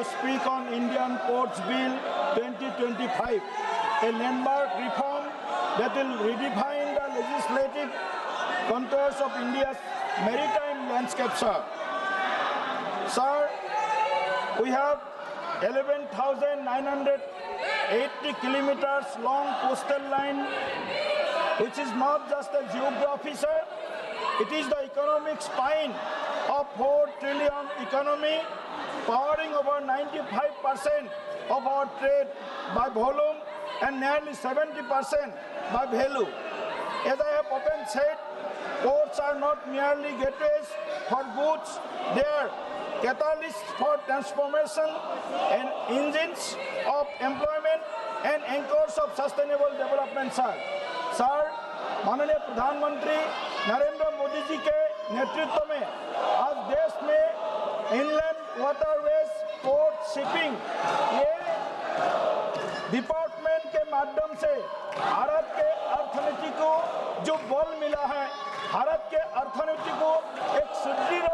to speak on Indian Ports Bill 2025, a landmark reform that will redefine the legislative contours of India's maritime landscape, sir. Sir, we have 11,980 kilometers long coastal line, which is not just a geography, sir. It is the economic spine of 4 trillion economy, powering over 95% of our trade by volume and nearly 70% by value. As I have often said, ports are not merely gateways for goods, they are catalysts for transformation and engines of employment and anchors of sustainable development, sir. Sir, माननीय प्रधानमंत्री नरेंद्र मोदी जी के नेतृत्व में आज देश में inland waterways, port, shipping ये department के माध्यम से भारत के अर्थनीति को जो बल मिला है, भारत के अर्थनीति को एक सुदृढ़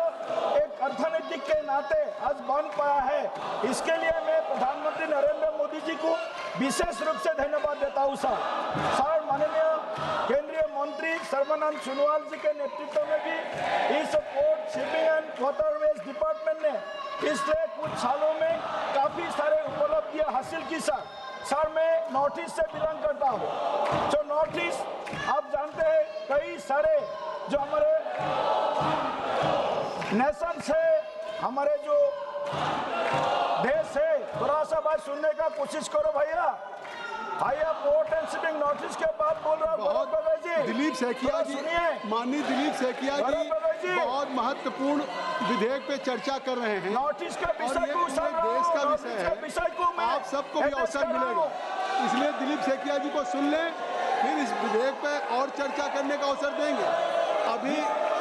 एक अर्थनीति के नाते आज बन पाया है। इसके लिए मैं प्रधानमंत्री नरेंद्र मोदी जी को विशेष रूप से धन्यवाद देता हूँ सर। सर, माननीय केंद्रीय मंत्री सर्बानंद सोनोवाल जी के नेतृत्व में भी इस port, shipping and waterways department ने पिछले कुछ सालों में काफी सारे उपलब्धियां हासिल की सर। सर, मैं नॉर्थ ईस्ट से बिलोंग करता हूँ। जो नॉर्थ ईस्ट आप जानते हैं कई सारे जो हमारे नेशन है, हमारे जो देश है, थोड़ा सा बात सुनने का कोशिश करो भैया। भैया port and shipping north east के बात बोल रहा हूँ। दिलीप सैकिया जी, माननीय दिलीप सैकिया जी बहुत महत्वपूर्ण विधेयक पे चर्चा कर रहे हैं नॉर्थ ईस्ट का विषय को, देश का विषय है, आप सबको भी अवसर मिलेगा, इसलिए दिलीप सैकिया जी को सुन लें, फिर इस विधेयक पे और चर्चा करने का अवसर देंगे। अभी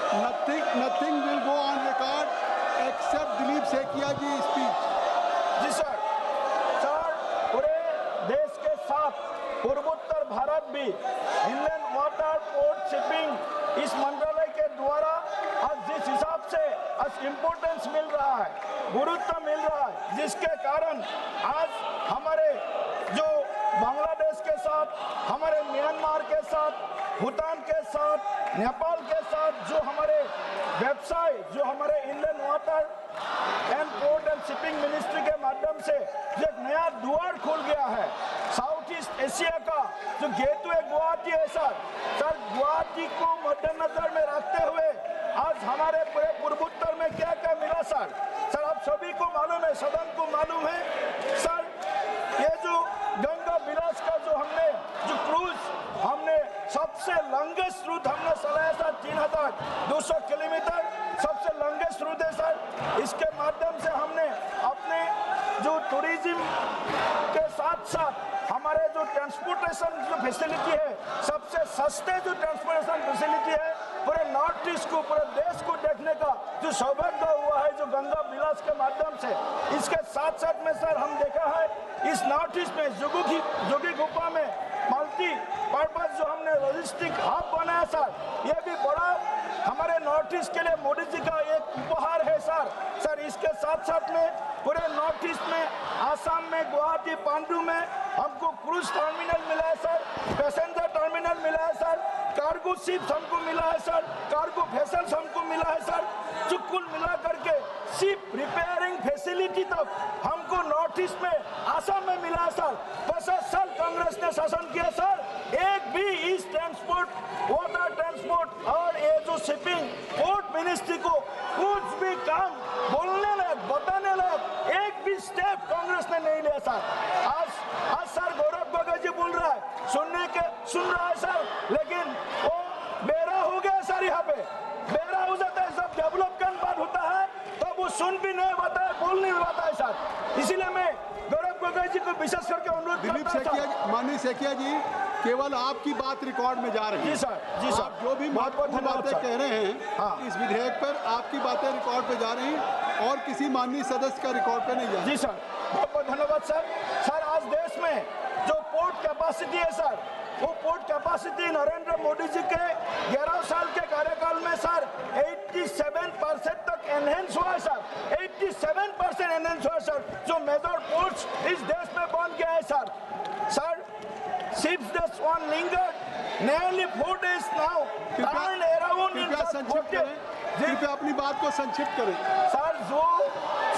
nothing will go on record except Dilip Saikia ji speech. जी सर। सर, पूरे देश के साथ पूर्वोत्तर भारत भी इनलैंड वाटर, पोर्ट, शिपिंग इस मंत्रालय के द्वारा आज जिस हिसाब से आज इम्पोर्टेंस मिल रहा है, गुरुत्व मिल रहा है, जिसके कारण आज हमारे जो बांग्लादेश के साथ, हमारे म्यांमार के साथ, भूटान के साथ, नेपाल के साथ जो हमारे व्यवसाय, जो हमारे Indian water and port and shipping ministry के माध्यम से जो एक नया द्वार खुल गया है साउथ ईस्ट एशिया का, जो गेटवे गुवाहाटी है सर। सर, गुवाहाटी को मद्देनजर में रखते हुए आज हमारे पूरे पूर्वोत्तर में क्या क्या मिला सर। सर, आप सभी को मालूम है, सदन को मालूम है सर, ये जो गंगा विलास का जो हमने जो क्रूज हमने सबसे लंगेस्ट रूट हमने चलाया सर, 3200 किलोमीटर सबसे लंगेस्ट रूट है सर। इसके माध्यम से हमने अपने जो टूरिज्म के साथ साथ हमारे जो ट्रांसपोर्टेशन जो फैसिलिटी है, सबसे सस्ते जो ट्रांसपोर्टेशन फैसिलिटी है पूरे नॉर्थ ईस्ट को, पूरे देश को देखने का जो सौभाग्य हुआ है जो गंगा विलास के माध्यम से। इसके साथ साथ में सर हम देखा है इस नॉर्थ ईस्ट में जोगी गुफा में मल्टी पर्पज जो हमने लॉजिस्टिक हब बनाया सर, ये भी बड़ा हमारे नॉर्थ ईस्ट के लिए मोदी जी का एक उपहार है सर। सर, इसके साथ साथ में पूरे नॉर्थ ईस्ट में आसाम में गुवाहाटी, पांडु में हमको क्रूज टर्मिनल मिला है सर, पैसेंजर टर्मिनल मिला है सर, कार्गो शिप्स हमको मिला है सर, कार्गो वेसल्स हमको मिला है सर, जो कुल मिला करके शिप रिपेयरिंग फैसिलिटी तक हमको नॉर्थ ईस्ट में आसाम में मिला है सर। 50 साल कांग्रेस ने शासन किया सर, एक भी इस ट्रांसपोर्ट, वाटर ट्रांसपोर्ट और ये जो शिपिंग पोर्ट मिनिस्ट्री को कुछ भी काम बोलने लायक, बताने लायक एक भी स्टेप कांग्रेस ने नहीं लिया सर। आज सर गौरव गोगोई जी बोल रहा है, सुन रहा है सर, लेकिन वो बेरा हो गया सर, यहाँ पे बेरा हो जाता है, सब डेवलपमेंट बात होता है तो वो सुन भी नहीं पाता है, बोल नहीं पाता है सर। इसीलिए मैं गौरव गोगोई जी को विशेष करके अनुरोध दिलीप सैकिया, माननीय सैकिया जी, केवल आपकी बात रिकॉर्ड में जा रही है। जी सर, जी सर, जो भी महत्वपूर्ण बातें कह रहे हैं इस विधेयक पर, आपकी बातें रिकॉर्ड पे जा रही हैं और किसी माननीय सदस्य का रिकॉर्ड पे नहीं जा रही। जी सर, बहुत बहुत धन्यवाद सर। सर, आज देश में जो पोर्ट कैपेसिटी है सर, वो पोर्ट कैपेसिटी नरेंद्र मोदी जी के 11 साल के कार्यकाल में सर 87% तक एनहेंस हुआ है सर। 97% एनएनसी है सर, जो मेजर पोर्ट्स इस देश में बन गया है sir. Sir, ships the Swan lingered nearly 4 days now, turned around in कृपया just संक्षिप्त 40 करें, कृपया अपनी बात को संक्षिप्त करें। सर, जो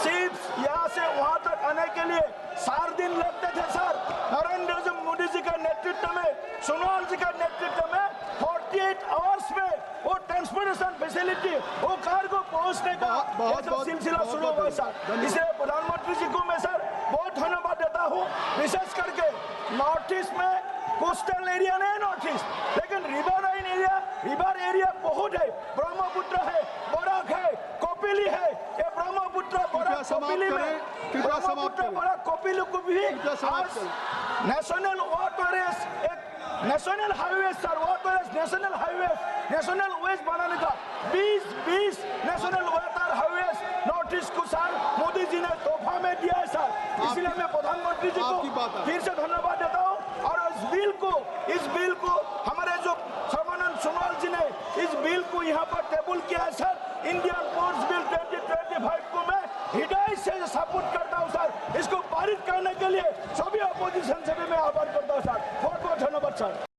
शिप्स यहाँ से वहाँ तक आने के लिए 4 दिन लगते थे सर, नरेंद्र मोदी जी के नेतृत्व में, सोनोवाल जी के नेतृत्व में 48 आवर्स में वो ट्रांसपोर्टेशन फैसिलिटी, वो कार्गो पहुँचने का सिलसिला शुरू हुआ सर। इसलिए प्रधानमंत्री जी को मैं सर बहुत धन्यवाद देता हूँ। विशेष करके नॉर्थ ईस्ट में कोस्टल एरिया नहीं नॉर्थ ईस्ट, लेकिन रिवर एरिया बहुत है। ब्रह्मपुत्र है, बराक है, कोपिली है। ये ब्रह्मपुत्र बराक कोपिली में ब्रह्मपुत्र बराक कोपिली को भी आज नेशनल वाटरवेज, एक national highway sir, waterways national ways बनाने का 20 national water highway north east को सर मोदी जी ने तोहफा में दिया है सर। इसलिए मैं प्रधानमंत्री जी को फिर से धन्यवाद देता हूँ। और इस बिल को हमारे जो सर्बानंद सोनोवाल जी ने इस बिल को यहाँ पर टेबल किया है सर। इंडियन पोर्ट्स बिल 2025 को मैं हृदय से सपोर्ट करता हूँ सर। इसको पारित करने के लिए सभी अपोजिशन से भी मैं आभार करता हूँ सर। बहुत बहुत धन्यवाद सर।